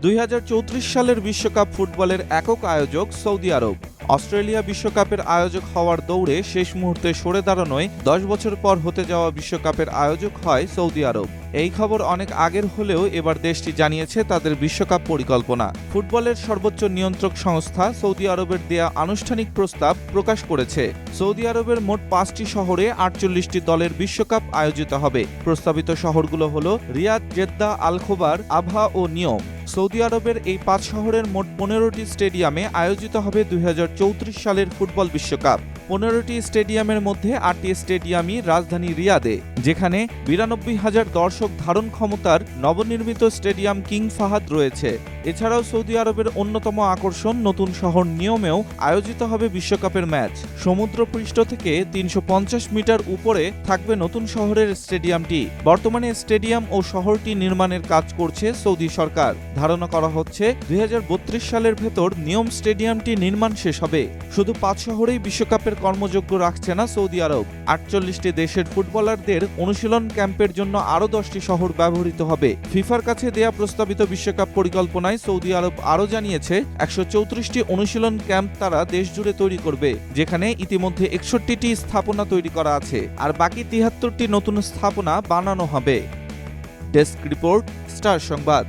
2034 সালের বিশ্বকাপ ফুটবলের একক আয়োজক সৌদি আরব। অস্ট্রেলিয়া বিশ্বকাপের আয়োজক হওয়ার দৌড়ে শেষ মুহূর্তে সরে দাঁড়ানোয় 10 বছর পর হতে যাওয়া বিশ্বকাপের আয়োজক হয় সৌদি আরব। এই খবর অনেক আগের হলেও এবার দেশটি জানিয়েছে তাদের বিশ্বকাপ পরিকল্পনা। ফুটবলের সর্বোচ্চ নিয়ন্ত্রক সংস্থা সৌদি আরবের দেয়া আনুষ্ঠানিক প্রস্তাব প্রকাশ করেছে। সৌদি আরবের মোট 5টি শহরে 48টি দলের বিশ্বকাপ আয়োজিত হবে। প্রস্তাবিত শহরগুলো হলো রিয়াদ, জেদ্দা, আল খোবার, আবহা ও নিয়ম। সৌদি আরবের এই 5 শহরের মোট 15টি স্টেডিয়ামে আয়োজিত হবে 2034 সালের ফুটবল বিশ্বকাপ। 15টি স্টেডিয়ামের মধ্যে 8টি স্টেডিয়ামই রাজধানী রিয়াদে, যেখানে 92,000 দর্শক ধারণ ক্ষমতার নবনির্মিত স্টেডিয়াম কিং ফাহাদ রয়েছে। এছাড়াও সৌদি আরবের অন্যতম আকর্ষণ নতুন শহর নিয়মেও আয়োজিত হবে বিশ্বকাপের ম্যাচ। সমুদ্রপৃষ্ঠ থেকে 350 মিটার উপরে থাকবে নতুন শহরের স্টেডিয়ামটি। বর্তমানে স্টেডিয়াম ও শহরটি নির্মাণের কাজ করছে সৌদি সরকার। ধারণা করা হচ্ছে 2032 সালের ভেতর নিয়ম স্টেডিয়ামটি নির্মাণ শেষ হবে। শুধু 5 শহরেই বিশ্বকাপের কর্মযোগ্য রাখছে না সৌদি আরব। 48টি দেশের ফুটবলারদের অনুশীলন ক্যাম্পের জন্য আরও 10টি শহর ব্যবহৃত হবে। ফিফার কাছে দেয়া প্রস্তাবিত বিশ্বকাপ পরিকল্পনায় সৌদি আরব আরও জানিয়েছে 134টি অনুশীলন ক্যাম্প তারা দেশজুড়ে তৈরি করবে, যেখানে ইতিমধ্যে 61টি স্থাপনা তৈরি করা আছে, আর বাকি 73টি নতুন স্থাপনা বানানো হবে। ডেস্ক রিপোর্ট, স্টার সংবাদ।